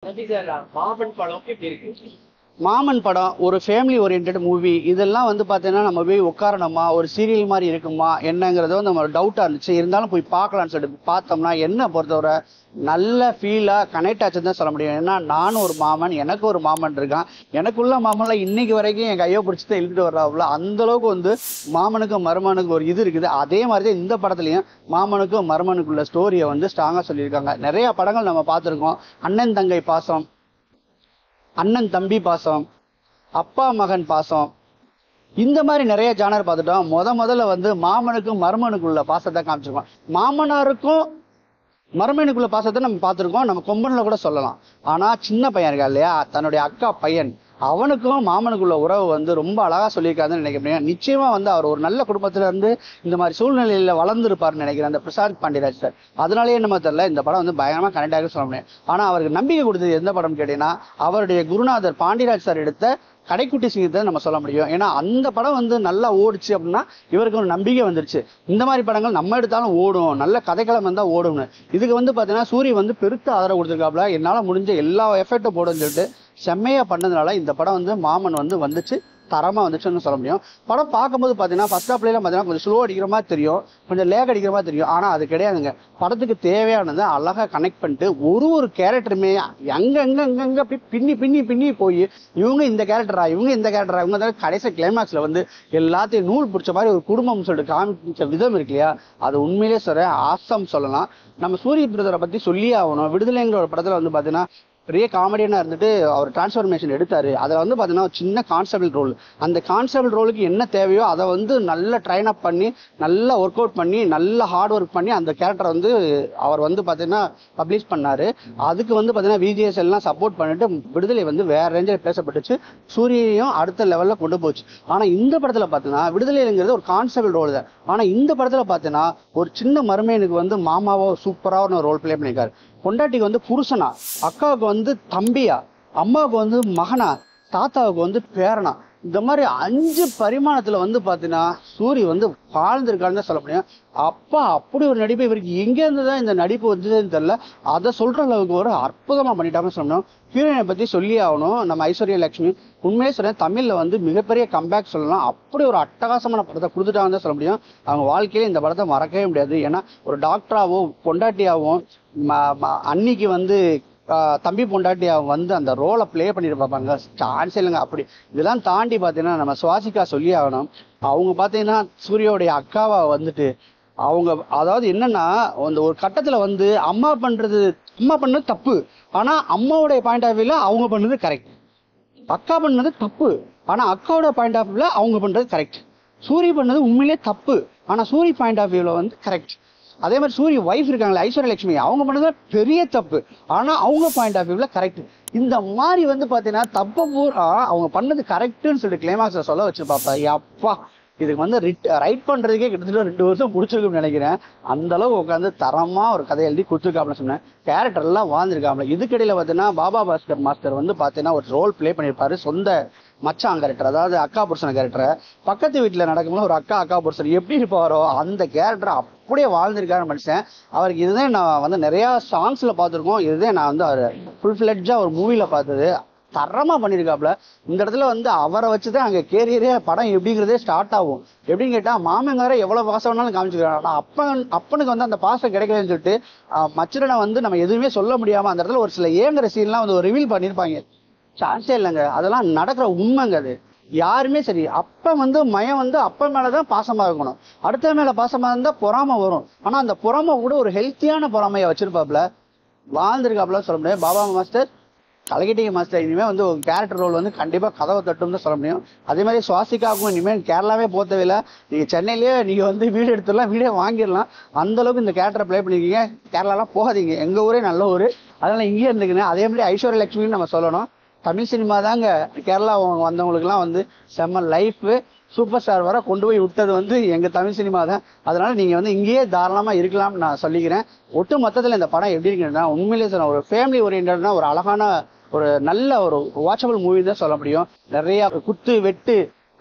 நன்றி சார். மாமன் படம் எப்படி இருக்கு? மாமன் படம் ஒரு ஃபேமிலி ஓரியன்ட் மூவி. இதெல்லாம் வந்து பார்த்தீங்கன்னா நம்ம போய் உட்காரணுமா, ஒரு சீரியல் மாதிரி இருக்குமா என்னங்கிறத வந்து நம்ம டவுட்டாக இருந்துச்சு. இருந்தாலும் போய் பார்க்கலான்னு சொல்லிட்டு பார்த்தோம்னா என்ன பொறுத்தவரை நல்ல ஃபீலாக கனெக்ட் ஆச்சுன்னு தான் சொல்ல முடியும். ஏன்னா நானும் ஒரு மாமன், எனக்கு ஒரு மாமன் இருக்கான். எனக்குள்ள மாமன்லாம் இன்னைக்கு வரைக்கும் என் கையை பிடிச்சி தான் இழுத்துட்டு வர்றாப்புல. அந்த அளவுக்கு வந்து மாமனுக்கும் மருமனுக்கும் ஒரு இது இருக்குது. அதே மாதிரி தான் இந்த படத்துலையும் மாமனுக்கும் மருமனுக்குள்ள ஸ்டோரியை வந்து ஸ்ட்ராங்காக சொல்லியிருக்காங்க. நிறைய படங்கள் நம்ம பார்த்துருக்கோம். அண்ணன் தங்கை பாசம், அண்ணன் தம்பி பாசம், அப்பா மகன் பாசம், இந்த மாதிரி நிறைய ஜானர் பார்த்துட்டோம். முதல்ல வந்து மாமனுக்கும் மருமனுக்குள்ள பாசத்தை காமிச்சிருக்கோம். மாமனாருக்கும் மருமனுக்குள்ள பாசத்தை நம்ம பார்த்துருக்கோம். நம்ம கொம்பனில் கூட சொல்லலாம். ஆனா சின்ன பையன் இருக்கா இல்லையா, தன்னுடைய அக்கா பையன், அவனுக்கும் மாமனுக்குள்ள உறவு வந்து ரொம்ப அழகா சொல்லியிருக்காருன்னு நினைக்கிறேன். நிச்சயமா வந்து அவர் ஒரு நல்ல குடும்பத்துல இருந்து இந்த மாதிரி சூழ்நிலையில வளர்ந்துருப்பாருன்னு நினைக்கிறேன் அந்த பிரசாந்த் பாண்டியராஜ் சார். அதனாலேயே நம்ம தெரியல இந்த படம் வந்து பயங்கரமா கனெக்ட் ஆக சொல்ல முடியும். ஆனா அவருக்கு நம்பிக்கை கொடுத்தது எந்த படம் கேட்டீங்கன்னா அவருடைய குருநாதர் பாண்டியராஜ் சார் எடுத்த கடைக்குட்டி சிங்கத்தை நம்ம சொல்ல முடியும். ஏன்னா அந்த படம் வந்து நல்லா ஓடிச்சு அப்படின்னா இவருக்கு ஒரு நம்பிக்கை வந்துருச்சு. இந்த மாதிரி படங்கள் நம்ம எடுத்தாலும் ஓடும், நல்ல கதைக்களம் வந்தா ஓடும்னு. இதுக்கு வந்து பாத்தீங்கன்னா சூரிய வந்து பெருத்த ஆதரவு கொடுத்துருக்காப்புல. என்னால முடிஞ்ச எல்லா எஃபெக்டும் போடுன்னு சொல்லிட்டு செம்மையா பண்ணதுனால இந்த படம் வந்து மாமன் வந்து வந்துச்சு, தரமா வந்துச்சுன்னு சொல்ல முடியும். படம் பார்க்கும்போது பாத்தீங்கன்னா ஃபர்ஸ்ட் ஹாஃப்ல பாத்தீங்கன்னா கொஞ்சம் ஸ்லோ அடிக்கிற மாதிரி தெரியும், கொஞ்சம் லேக் அடிக்கிற மாதிரி தெரியும். ஆனா அது கிடையாதுங்க. படத்துக்கு தேவையானதை அழகா கனெக்ட் பண்ணிட்டு ஒரு கேரக்டருமே அங்க பின்னி பின்னி பின்னி போய் இவங்க இந்த கேரக்டரா, இவங்க இந்த கேரக்டரா, இவங்க தான் கடைசி கிளைமேக்ஸ்ல வந்து எல்லாத்தையும் நூல் பிடிச்ச மாதிரி ஒரு குடும்பம் சொல்லிட்டு காமிச்ச விதம் இருக்கு இல்லையா, அது உண்மையிலே சொல்றேன் ஆசம் சொல்லலாம். நம்ம சூரிய பிரதரை பத்தி சொல்லியே ஆகணும். விடுதலைங்கிற ஒரு படத்துல வந்து பாத்தீங்கன்னா பெரிய காமெடியனா இருந்துட்டு அவர் டிரான்ஸ்ஃபர்மேஷன் எடுத்தாரு. அதுல வந்து பாத்தீங்கன்னா ஒரு சின்ன கான்ஸ்டபிள் ரோல். அந்த கான்ஸ்டபிள் ரோலுக்கு என்ன தேவையோ அதை வந்து நல்லா ட்ரைன் அப் பண்ணி நல்லா ஒர்க் அவுட் பண்ணி நல்லா ஹார்ட் ஒர்க் பண்ணி அந்த கேரக்டரை வந்து அவர் வந்து பாத்தீங்கன்னா பப்ளிஷ் பண்ணாரு. அதுக்கு வந்து பாத்தீங்கன்னா விஜிஎஸ் எல்லாம் சப்போர்ட் பண்ணிட்டு விடுதலை வந்து வேற ரேஞ்சில் பேசப்பட்டுச்சு. சூரியையும் அடுத்த லெவல்ல கொண்டு போச்சு. ஆனா இந்த படத்துல பாத்தீங்கன்னா விடுதலைங்கிறது ஒரு கான்ஸ்டபிள் ரோல் தான். ஆனா இந்த படத்துல பாத்தீங்கன்னா ஒரு சின்ன மருமையனுக்கு வந்து மாமாவோ சூப்பரான ரோல் பிளே பண்ணியிருக்காரு. பொண்டாட்டிக்கு வந்து புருஷனா, அக்காவுக்கு வந்து தம்பியா, அம்மாவுக்கு வந்து மகனா, தாத்தாவுக்கு வந்து பேரனா, இந்த மாதிரி 5 பரிமாணத்துல வந்து பாத்தீங்கன்னா சூரி வந்து வாழ்ந்திருக்காருன்னு சொல்ல முடியும். அப்பா அப்படி ஒரு நடிப்பு இவருக்கு எங்க இருந்துதான் இந்த நடிப்பு வந்ததுன்னு தெரியல. அதை சொல்ற அளவுக்கு ஒரு அற்புதமா பண்ணிட்டாங்கன்னு சொல்லணும். ஹீரோயினை பத்தி சொல்லி ஆகணும். நம்ம ஐஸ்வர்யா லட்சுமி உண்மையே சொல்றேன், தமிழ்ல வந்து மிகப்பெரிய கம்பேக் சொல்லலாம். அப்படி ஒரு அட்டகாசமான படத்தை கொடுத்துட்டாங்கன்னு தான் சொல்ல முடியும். அவங்க வாழ்க்கையில இந்த படத்தை மறக்கவே முடியாது. ஏன்னா ஒரு டாக்டராகவும் பொண்டாட்டியாகவும் அன்னிக்கு வந்து தம்பி பொண்டாட்டியா வந்து அந்த ரோலை பிளே பண்ணிட்டு பார்ப்பாங்க. சான்ஸ் இல்லைங்க. அப்படி இதெல்லாம் தாண்டி பார்த்தீங்கன்னா நம்ம சுவாசிகா சொல்லி ஆகணும். அவங்க பார்த்தீங்கன்னா சூர்யாவுடைய அக்காவா வந்துட்டு அவங்க அதாவது என்னன்னா அந்த ஒரு கட்டத்துல வந்து அம்மா பண்ணது தப்பு, ஆனா அம்மாவுடைய பாயிண்ட் ஆஃப் வியூல அவங்க பண்ணது கரெக்ட். அக்கா பண்ணது தப்பு, ஆனா அக்காவோட பாயிண்ட் ஆஃப் வியூல அவங்க பண்றது கரெக்ட். சூரிய பண்ணது உண்மையிலே தப்பு, ஆனா சூரிய பாயிண்ட் ஆஃப் வியூல வந்து கரெக்ட். அதே மாதிரி சூரிய ஒய்ஃப் இருக்காங்களே ஐஸ்வர்யா லட்சுமி, அவங்க பண்ணது பெரிய தப்பு, ஆனா அவங்க பாயிண்ட் ஆஃப் வியூல கரெக்ட். இந்த மாதிரி வந்து பாத்தீங்கன்னா தப்பு பூரா அவங்க பண்ணது கரெக்ட்னு சொல்லிட்டு கிளைமாக்ஸ்ல சொல்ல வச்சிருப்பாப்பா. அப்பா இதுக்கு வந்து ரைட் பண்றதுக்கே கிட்டத்தட்ட 2 வருஷம் முடிச்சிருக்குன்னு நினைக்கிறேன். அந்த அளவு உட்காந்து தரமா ஒரு கதை எழுதி கொடுத்துருக்காப்லன்னு சொன்னேன். கேரக்டர் எல்லாம் வாழ்ந்துருக்காப்ல. இதுக்கிடையில பாத்தீங்கன்னா பாபா பாஸ்கர் மாஸ்டர் வந்து பாத்தீங்கன்னா ஒரு ரோல் பிளே பண்ணியிருப்பாரு. சொந்த மச்சான் கேரக்டர், அதாவது அக்கா புருஷன் கேரக்டரை பக்கத்து வீட்டுல நடக்கும்போது ஒரு அக்கா புருஷன் எப்படி இருப்பாரோ அந்த கேரக்டர் அப்படியே வாழ்ந்திருக்காரு மனுஷன். அவருக்கு இதுதான் நான் வந்து நிறைய சாங்ஸ்ல பார்த்துருக்கோம். இதுதான் நான் வந்து அவர் ஃபுல் ஃபிளட்ஜா ஒரு மூவில பார்த்தது. தரமா பண்ணியிருக்காப்ல. இந்த இடத்துல வந்து அவரை வச்சுதான் அங்க கேரியரே படம் எப்படிங்கிறதே ஸ்டார்ட் ஆகும். எப்படின்னு கேட்டா மாமங்கார எவ்வளவு பாசம் வேணாலும் காமிச்சுக்கிறாங்க. ஆனா அப்பனுக்கு வந்து அந்த பாசம் கிடைக்கலன்னு சொல்லிட்டு மச்சரனை வந்து நம்ம எதுவுமே சொல்ல முடியாம அந்த இடத்துல ஒரு சில ஏங்குற சீன்லாம் வந்து ஒரு ரிவீல் பண்ணிருப்பாங்க. சான்ஸே இல்லைங்க. அதெல்லாம் நடக்கிற உண்மைங்க. அது யாருமே சரி அப்ப வந்து மயம் வந்து அப்ப மேலதான் பாசமா இருக்கணும். அடுத்த மேல பாசமா இருந்தா பொறாம வரும். ஆனா அந்த பொறாம கூட ஒரு ஹெல்த்தியான பொறாமைய வச்சிருப்பாப்ல, வாழ்ந்திருக்காப்ல சொல்ல முடியும். பாபா மாஸ்டர் கலகிட்டிங்க மாஸ்டர் இனிமே வந்து ஒரு கேரக்டர் ரோல் வந்து கண்டிப்பா கதவை தட்டும் தான் சொல்ல முடியும். அதே மாதிரி சுவாசிகாவுக்கும் இனிமேல் கேரளாவே போத்தவில்லை. நீங்க சென்னையிலேயே நீங்க வந்து வீடு எடுத்துடலாம், வீடே வாங்கிடலாம். அந்த அளவுக்கு இந்த கேரக்டரை பிளே பண்ணிருக்கீங்க. கேரளாலாம் போகாதீங்க, எங்க ஊரே நல்ல ஊரு, அதனால இங்கே இருந்துக்குங்க. அதே மாதிரி ஐஸ்வர்யா லட்சுமின்னு நம்ம சொல்லணும். தமிழ் சினிமா தாங்க கேரளா வந்தவங்களுக்குலாம் வந்து செம்ம லைஃப் சூப்பர் ஸ்டார் வர கொண்டு போய் விட்டது வந்து எங்க தமிழ் சினிமா தான். அதனால நீங்க வந்து இங்கேயே தாராளமா இருக்கலாம்னு நான் சொல்லிக்கிறேன். ஒட்டு மொத்தத்துல இந்த படம் எப்படி இருக்குன்னா உண்மையிலேயே சொல்ல ஒரு ஃபேமிலி ஓரியன்டா ஒரு அழகான ஒரு நல்ல ஒரு வாட்சபிள் மூவி தான் சொல்ல முடியும். நிறைய குத்து வெட்டு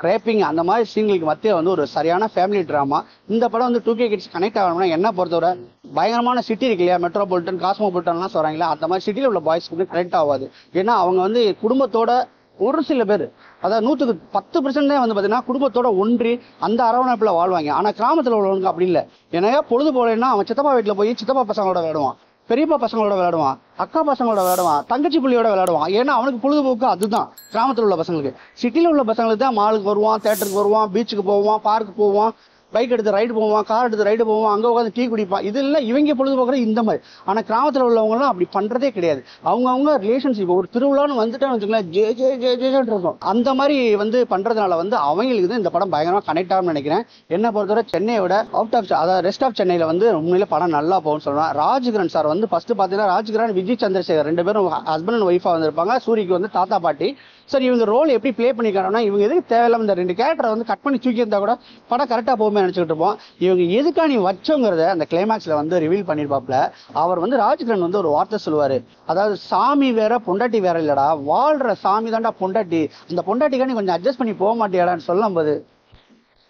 ரேப்பிங் அந்த மாதிரி சீன்களுக்கு மத்திய வந்து ஒரு சரியான ஃபேமிலி ட்ராமா. இந்த படம் வந்து 2K கிட்ஸ் கனெக்ட் ஆகணும்னா என்ன பொறுத்தவரை பயங்கரமான சிட்டி இருக்கு இல்லையா, மெட்ரோபாலிட்டன் காஸ்மோபாலிட்டன்லாம் சொல்றாங்களா, அந்த மாதிரி சிட்டியில் உள்ள பாய்ஸ்க்கு வந்து கனெக்ட் ஆகாது. ஏன்னா அவங்க வந்து குடும்பத்தோட ஒரு சில பேர், அதாவது 110% தான் வந்து பார்த்தீங்கன்னா குடும்பத்தோட ஒன்றி அந்த அரவணைப்பில் வாழ்வாங்க. ஆனால் கிராமத்தில் உள்ளவங்க அப்படி இல்லை. ஏன்னா பொழுது போலேன்னா அவன் சித்தப்பா வீட்டில் போய் சித்தப்பா பசங்களோட விளையாடுவான், பெரியப்பா பசங்களோட விளையாடுவான், அக்கா பசங்களோட விளையாடுவான், தங்கச்சி புள்ளியோட விளையாடுவான். ஏன்னா அவனுக்கு பொழுதுபோக்கு அதுதான். கிராமத்தில் உள்ள பசங்களுக்கு, சிட்டியில் உள்ள பசங்களுக்கு தான் மாலுக்கு வருவான், தேட்டருக்கு வருவான், பீச்சுக்கு போவான், பார்க்கு போவான், பைக் எடுத்து ரைடு போவான், கார் எடுத்து ரைடு போவான், அங்கே உட்காந்து டீ குடிப்பான். இது இல்லை இவங்க பொழுதுபோக்குறது இந்த மாதிரி. ஆனால் கிராமத்தில் உள்ளவங்கலாம் அப்படி பண்ணுறதே கிடையாது. அவங்க ரிலேஷன்ஷிப் ஒரு திருவிழான்னு வந்துட்டான்னு வச்சுக்கலாம், ஜே ஜே ஜே ஜேன்னு இருக்கும். அந்த மாதிரி வந்து பண்ணுறதுனால வந்து அவங்களுக்கு தான் இந்த படம் பயங்கரமாக கனெக்ட் ஆகும்னு நினைக்கிறேன். என்ன பொறுத்தவரை சென்னையை விட அவுட் ஆஃப், அதாவது ரெஸ்ட் ஆஃப் சென்னையில் வந்து உண்மையிலே படம் நல்லா போகும்னு சொல்லுவேன். ராஜ்கிரண் சார் வந்து ஃபர்ஸ்ட் பார்த்தீங்கன்னா ராஜ்கிரண், விஜய் சந்திரசேகர் 2 பேரும் ஹஸ்பண்ட் அண்ட் ஒய்ஃபாக வந்திருப்பாங்க. சூரிக்கு வந்து தாத்தா பாட்டி. சரி, இவங்க ரோல் எப்படி ப்ளே பண்ணிக்கிறாங்கன்னா, இவங்க எதுக்கு தேவையில்லாம இந்த 2 கேரக்டரை வந்து கட் பண்ணி தூக்கி இருந்தால் கூட படம் கரெக்டாக போகுமே நினச்சிக்கிட்டு இருப்போம். இவங்க எதுக்கா நீ வச்சோங்கிறத அந்த கிளைமேக்ஸில் வந்து ரிவீல் பண்ணியிருப்பாப்ல. அவர் வந்து ராஜ்கிரண் வந்து ஒரு வார்த்தை சொல்லுவார், அதாவது சாமி வேற பொண்டாட்டி வேற இல்லடா, வாழ்ற சாமி தாண்டா பொண்டாட்டி, அந்த பொண்டாட்டிக்கா நீ கொஞ்சம் அட்ஜஸ்ட் பண்ணி போக மாட்டியாடான்னு சொல்லும் போது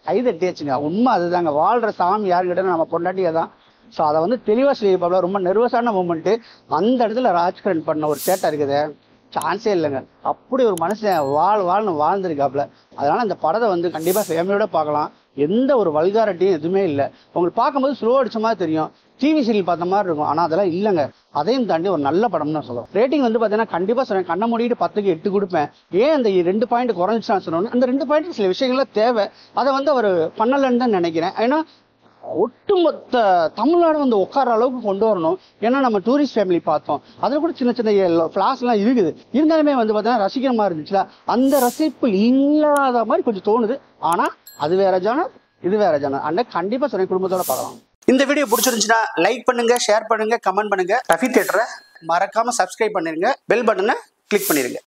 கைதட்டியாச்சுங்க. உண்மை அதுதாங்க. வாழ்ற சாமி யாரு கிட்ட நம்ம பொண்டாட்டியை தான். ஸோ அதை வந்து தெளிவாக சொல்லியிருப்பாப்ல. ரொம்ப நர்வஸான மூமெண்ட்டு. அந்த இடத்துல ராஜ்கிரண் பண்ண ஒரு சேட்டை இருக்குது, சான்ஸே இல்லைங்க. அப்படி ஒரு மனுஷன் வாழ்னு வாழ்ந்துருக்காப்புல. அதனால இந்த படத்தை வந்து கண்டிப்பாக ஃபேமிலியோட பார்க்கலாம். எந்த ஒரு வல்காரிட்டியும் எதுவுமே இல்லை. உங்களுக்கு பார்க்கும்போது ஸ்லோ அடிச்ச மாதிரி தெரியும், டிவி சீரியல் பார்த்த மாதிரி இருக்கும். ஆனால் அதெல்லாம் இல்லைங்க. அதையும் தாண்டி ஒரு நல்ல படம்னு நான் சொல்லுவேன். ரேட்டிங் வந்து பார்த்தீங்கன்னா கண்டிப்பாக சொல்றேன், கண்ணை மூடிட்டு 10க்கு 8 கொடுப்பேன். ஏன் அந்த 2 பாயிண்ட் குறைஞ்சிச்சு நான் சொன்னோன்னு, அந்த 2 பாயிண்ட் சில விஷயங்கள்லாம் தேவை, அதை வந்து அவர் பண்ணலைன்னு தான் நினைக்கிறேன். ஏன்னா ஒட்டுமொத்த தமிழ்நாடு வந்து உட்கார அளவுக்கு கொண்டு வரணும். ஏன்னா நம்ம டூரிஸ்ட் ஃபேமிலி பார்த்தோம், அதில் கூட சின்ன சின்ன ஃபிளாஸ்லாம் இருக்குது. இருந்தாலுமே வந்து பார்த்தீங்கன்னா ரசிக்கிற மாதிரி இருந்துச்சுல, அந்த ரசிப்பு இல்லாத மாதிரி கொஞ்சம் தோணுது. ஆனால் அது வேற ஜானர், இது வேற ஜானர். அண்ணா கண்டிப்பாக சொல்றேன், குடும்பத்தோட பார்க்கலாம். இந்த வீடியோ பிடிச்சிருந்துச்சுன்னா லைக் பண்ணுங்க, ஷேர் பண்ணுங்க, கமெண்ட் பண்ணுங்க. ரஃபி தியேட்டரை மறக்காம சப்ஸ்கிரைப் பண்ணிருங்க, பெல் பட்டனை கிளிக் பண்ணிருங்க.